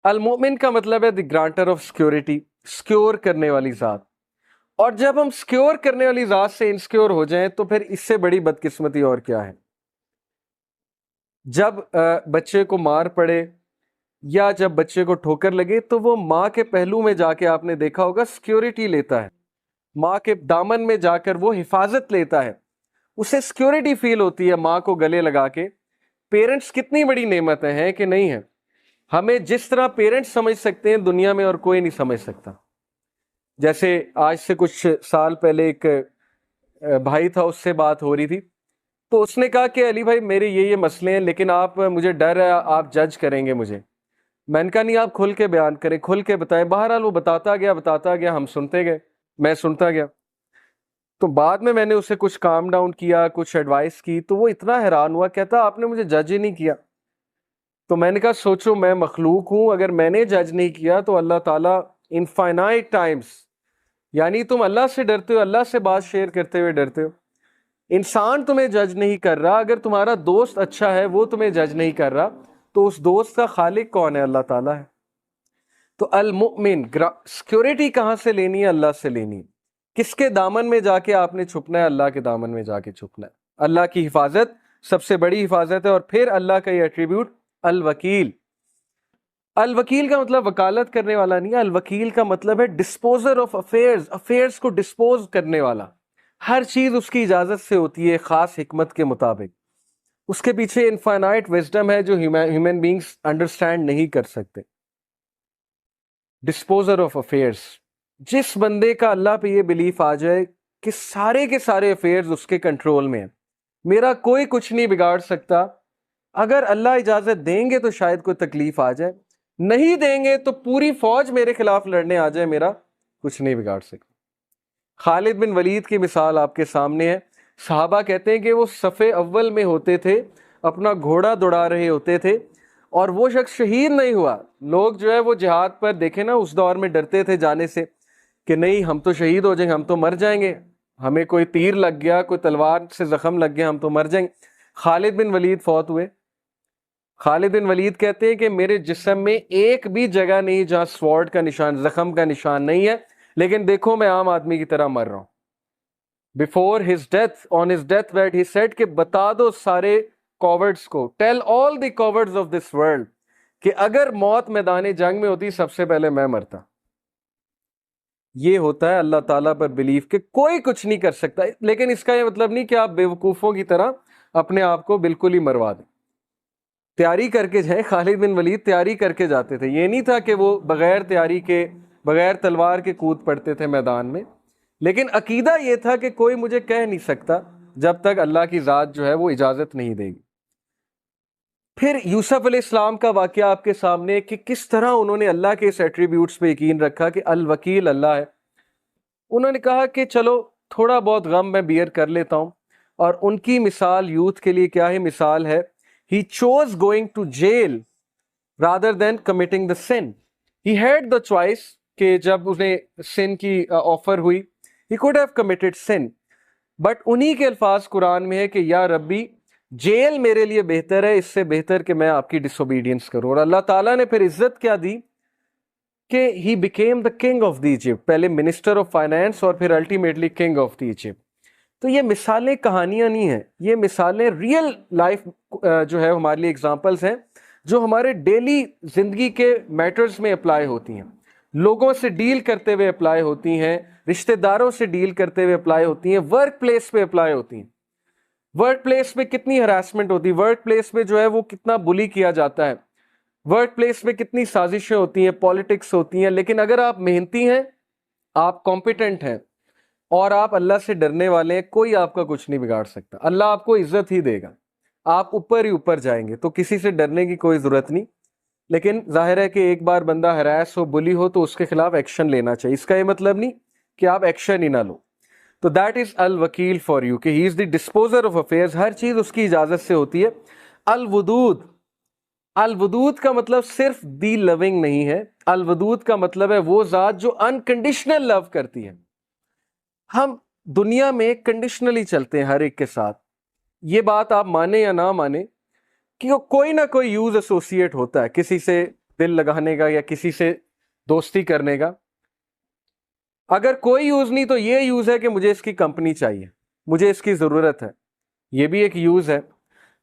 المؤمن کا مطلب ہے دی گرانٹر آف سیکورٹی، سیکور کرنے والی ذات. اور جب ہم سیکور کرنے والی ذات سے انسیکیور ہو جائیں تو پھر اس سے بڑی بدقسمتی اور کیا ہے. جب بچے کو مار پڑے یا جب بچے کو ٹھوکر لگے تو وہ ماں کے پہلو میں جا کے آپ نے دیکھا ہوگا سیکیورٹی لیتا ہے، ماں کے دامن میں جا کر وہ حفاظت لیتا ہے، اسے سیکیورٹی فیل ہوتی ہے ماں کو گلے لگا کے. پیرنٹس کتنی بڑی نعمتیں ہیں کہ نہیں ہیں. ہمیں جس طرح پیرنٹس سمجھ سکتے ہیں دنیا میں اور کوئی نہیں سمجھ سکتا. جیسے آج سے کچھ سال پہلے ایک بھائی تھا، اس سے بات ہو رہی تھی تو اس نے کہا کہ علی بھائی میرے یہ مسئلے ہیں لیکن آپ مجھے ڈر ہے آپ جج کریں گے مجھے. میں نے کہا نہیں، آپ کھل کے بیان کریں، کھل کے بتائیں. بہرحال وہ بتاتا گیا، ہم سنتے گئے، میں سنتا گیا. تو بعد میں نے اسے کچھ کام ڈاؤن کیا، کچھ ایڈوائس کی، تو وہ اتنا حیران ہوا، کہتا آپ نے مجھے جج ہی نہیں کیا. تو میں نے کہا سوچو میں مخلوق ہوں، اگر میں نے جج نہیں کیا تو اللہ تعالیٰ انفائنائٹ ٹائمز، یعنی تم اللہ سے ڈرتے ہو، اللہ سے بات شیئر کرتے ہوئے ڈرتے ہو. انسان تمہیں جج نہیں کر رہا، اگر تمہارا دوست اچھا ہے وہ تمہیں جج نہیں کر رہا تو اس دوست کا خالق کون ہے؟ اللہ تعالیٰ ہے. تو المؤمن، سیکورٹی کہاں سے لینی ہے؟ اللہ سے لینی ہے. کس کے دامن میں جا کے آپ نے چھپنا ہے؟ اللہ کے دامن میں جا کے چھپنا ہے. اللہ کی حفاظت سب سے بڑی حفاظت ہے. اور پھر اللہ کا یہ ایٹریبیوٹ الوکیل. الوکیل کا مطلب وکالت کرنے والا نہیں ہے، الوکیل کا مطلب ہے ڈسپوزر آف افیئرز، افیئرز کو ڈسپوز کرنے والا. ہر چیز اس کی اجازت سے ہوتی ہے، خاص حکمت کے مطابق. اس کے پیچھے انفائنائٹ وزڈم ہے جو ہیومن بینگز انڈرسٹینڈ نہیں کر سکتے. ڈسپوزر آف افیئرز. جس بندے کا اللہ پہ یہ بلیف آ جائے کہ سارے کے سارے افیئرز اس کے کنٹرول میں ہیں، میرا کوئی کچھ نہیں بگاڑ سکتا، اگر اللہ اجازت دیں گے تو شاید کوئی تکلیف آ جائے، نہیں دیں گے تو پوری فوج میرے خلاف لڑنے آ جائے، میرا کچھ نہیں بگاڑ سکتا. خالد بن ولید کی مثال آپ کے سامنے ہے. صحابہ کہتے ہیں کہ وہ صف اول میں ہوتے تھے، اپنا گھوڑا دوڑا رہے ہوتے تھے اور وہ شخص شہید نہیں ہوا. لوگ جو ہے وہ جہاد پر دیکھیں نا اس دور میں ڈرتے تھے جانے سے کہ نہیں ہم تو شہید ہو جائیں گے، ہم تو مر جائیں گے، ہمیں کوئی تیر لگ گیا، کوئی تلوار سے زخم لگ گیا، ہم تو مر جائیں گے. خالد بن ولید فوت ہوئے. خالد بن ولید کہتے ہیں کہ میرے جسم میں ایک بھی جگہ نہیں جہاں سوارڈ کا نشان، زخم کا نشان نہیں ہے، لیکن دیکھو میں عام آدمی کی طرح مر رہا ہوں. Before his death, on his deathbed, he said کہ بتا دو سارے cowards کو, tell all the cowards of this world کہ اگر موت میدان جنگ میں ہوتی سب سے پہلے میں مرتا. یہ ہوتا ہے اللہ تعالیٰ پر بلیف کہ کوئی کچھ نہیں کر سکتا. لیکن اس کا یہ مطلب نہیں کہ آپ بے وقوفوں کی طرح اپنے آپ کو بالکل ہی مروا دیں. تیاری کر کے جائیں. خالد بن ولید تیاری کر کے جاتے تھے، یہ نہیں تھا کہ وہ بغیر تیاری کے، بغیر تلوار کے کود پڑتے تھے میدان میں. لیکن عقیدہ یہ تھا کہ کوئی مجھے کہہ نہیں سکتا جب تک اللہ کی ذات جو ہے وہ اجازت نہیں دے گی. پھر یوسف علیہ السلام کا واقعہ آپ کے سامنے کہ کس طرح انہوں نے اللہ کے اس ایٹریبیوٹس پہ یقین رکھا کہ الوکیل اللہ ہے. انہوں نے کہا کہ چلو تھوڑا بہت غم میں بیئر کر لیتا ہوں. اور ان کی مثال یوتھ کے لیے کیا ہی مثال ہے. He chose going to jail rather than committing the sin. He had the choice کہ جب انہیں sin کی آفر ہوئی he could have committed sin. But انہی کے الفاظ قرآن میں ہے کہ یا ربی جیل میرے لیے بہتر ہے، اس سے بہتر کہ میں آپ کی ڈس اوبیڈینس کروں. اور اللہ تعالیٰ نے پھر عزت کیا دی کہ he became the king of the Egypt. پہلے منسٹر آف فائنانس اور پھر ultimately king of the Egypt. تو یہ مثالیں کہانیاں نہیں ہیں، یہ مثالیں ریئل لائف جو ہے ہمارے لیے اگزامپلس ہیں جو ہمارے ڈیلی زندگی کے میٹرز میں اپلائی ہوتی ہیں، لوگوں سے ڈیل کرتے ہوئے اپلائی ہوتی ہیں، رشتہ داروں سے ڈیل کرتے ہوئے اپلائی ہوتی ہیں، ورک پلیس پہ اپلائی ہوتی ہیں. ورک پلیس پہ کتنی ہراسمنٹ ہوتی ہے، ورک پلیس پہ جو ہے وہ کتنا بلی کیا جاتا ہے، ورک پلیس پہ کتنی سازشیں ہوتی ہیں، پالیٹکس ہوتی ہیں. لیکن اگر آپ محنتی ہیں، آپ کمپیٹنٹ ہیں اور آپ اللہ سے ڈرنے والے ہیں، کوئی آپ کا کچھ نہیں بگاڑ سکتا. اللہ آپ کو عزت ہی دے گا، آپ اوپر ہی اوپر جائیں گے. تو کسی سے ڈرنے کی کوئی ضرورت نہیں. لیکن ظاہر ہے کہ ایک بار بندہ ہراس ہو، بلی ہو تو اس کے خلاف ایکشن لینا چاہیے. اس کا یہ مطلب نہیں کہ آپ ایکشن ہی نہ لو. تو دیٹ از الوکیل فار یو کہ ہی از دی ڈسپوزر آف افیئرز. ہر چیز اس کی اجازت سے ہوتی ہے. الودود، الودود کا مطلب صرف دی لونگ نہیں ہے. الودود کا مطلب ہے وہ ذات جو انکنڈیشنل لو کرتی ہے. ہم دنیا میں کنڈیشنلی چلتے ہیں ہر ایک کے ساتھ. یہ بات آپ مانیں یا نہ مانیں کہ کوئی نہ کوئی یوز ایسوسیٹ ہوتا ہے. کسی سے دل لگانے کا یا کسی سے دوستی کرنے کا. اگر کوئی یوز نہیں تو یہ یوز ہے کہ مجھے اس کی کمپنی چاہیے, مجھے اس کی ضرورت ہے, یہ بھی ایک یوز ہے.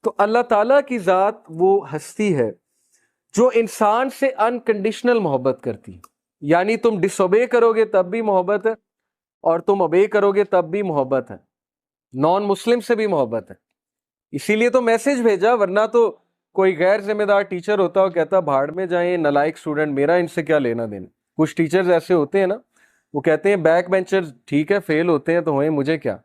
تو اللہ تعالیٰ کی ذات وہ ہستی ہے جو انسان سے انکنڈیشنل محبت کرتی ہے. یعنی تم ڈس اوبے کرو گے تب بھی محبت ہے, اور تم اوبے کرو گے تب بھی محبت ہے. نان مسلم سے بھی محبت ہے. اسی لیے تو میسج بھیجا, ورنہ تو کوئی غیر ذمہ دار ٹیچر ہوتا اور کہتا بھاڑ میں جائیں نالائق اسٹوڈنٹ, میرا ان سے کیا لینا دینا. کچھ ٹیچرز ایسے ہوتے ہیں نا, وہ کہتے ہیں بیک بینچر ٹھیک ہے فیل ہوتے ہیں تو ہوئے, مجھے کیا.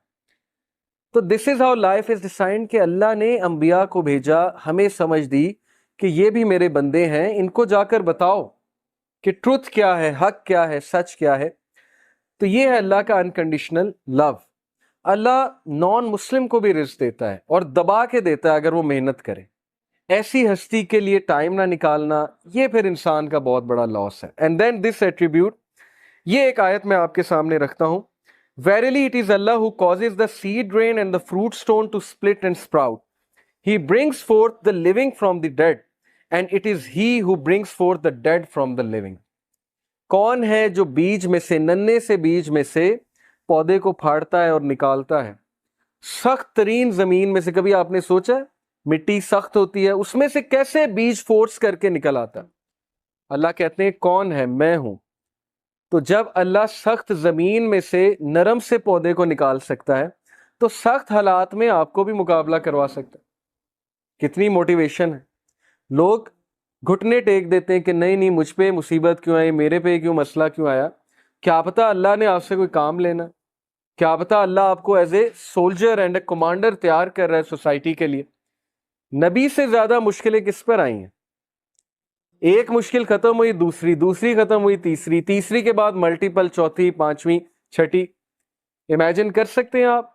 تو this is how life is designed کہ اللہ نے انبیاء کو بھیجا, ہمیں سمجھ دی کہ یہ بھی میرے بندے ہیں, ان کو جا کر بتاؤ کہ ٹروتھ کیا ہے, حق کیا ہے, سچ کیا ہے. تو یہ ہے اللہ کا انکنڈیشنل لو. اللہ نان مسلم کو بھی رزق دیتا ہے اور دبا کے دیتا ہے اگر وہ محنت کرے. ایسی ہستی کے لیے ٹائم نہ نکالنا, یہ پھر انسان کا بہت بڑا لاس ہے. اینڈ دین دس ایٹریبیوٹ, یہ ایک آیت میں آپ کے سامنے رکھتا ہوں. Verily it is Allah who causes the seed rain and the fruit stone to split and sprout. He brings forth the living from the dead, and it is He who brings forth the dead from the living. کون ہے جو بیج میں سے, ننے سے بیج میں سے پودے کو پھاڑتا ہے اور نکالتا ہے؟ سخت ترین زمین میں سے. کبھی آپ نے سوچا ہے مٹی سخت ہوتی ہے, اس میں سے کیسے بیج فورس کر کے نکل آتا؟ اللہ کہتے ہیں کون ہے؟ میں ہوں. تو جب اللہ سخت زمین میں سے نرم سے پودے کو نکال سکتا ہے تو سخت حالات میں آپ کو بھی مقابلہ کروا سکتا ہے. کتنی موٹیویشن ہے. لوگ گھٹنے ٹیک دیتے ہیں کہ نہیں نہیں مجھ پہ مصیبت کیوں آئی, میرے پہ کیوں مسئلہ کیوں آیا. کیا پتہ اللہ نے آپ سے کوئی کام لینا, کیا پتہ اللہ آپ کو as a soldier and a commander تیار کر رہا ہے سوسائٹی کے لیے. نبی سے زیادہ مشکلیں کس پر آئی ہیں؟ ایک مشکل ختم ہوئی, دوسری, دوسری ختم ہوئی, تیسری, تیسری کے بعد ملٹیپل, چوتھی, پانچویں, چھٹی. امیجن کر سکتے ہیں آپ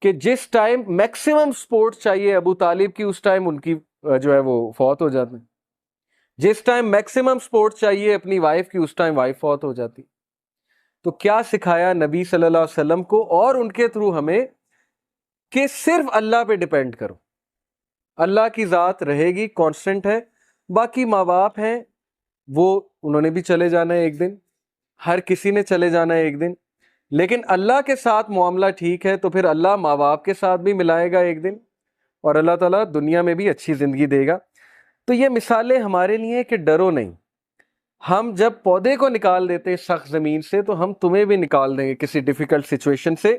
کہ جس ٹائم میکسیمم سپورٹ چاہیے ابو طالب کی, اس ٹائم ان کی جو ہے وہ فوت ہو جاتے ہیں. جس ٹائم میکسیمم سپورٹ چاہیے اپنی وائف کی, اس ٹائم وائف فوت ہو جاتی. تو کیا سکھایا نبی صلی اللہ علیہ وسلم کو اور ان کے تھرو ہمیں کہ صرف اللہ پہ ڈیپینڈ کرو. اللہ کی ذات رہے گی, کانسٹنٹ ہے. باقی ماں باپ ہیں وہ انہوں نے بھی چلے جانا ہے ایک دن, ہر کسی نے چلے جانا ہے ایک دن. لیکن اللہ کے ساتھ معاملہ ٹھیک ہے تو پھر اللہ ماں باپ کے ساتھ بھی ملائے گا ایک دن, اور اللہ تعالیٰ دنیا میں بھی اچھی زندگی دے گا. تو یہ مثالیں ہمارے لیے کہ ڈرو نہیں. ہم جب پودے کو نکال دیتے سخت زمین سے تو ہم تمہیں بھی نکال دیں گے کسی ڈیفیکلٹ سچویشن سے.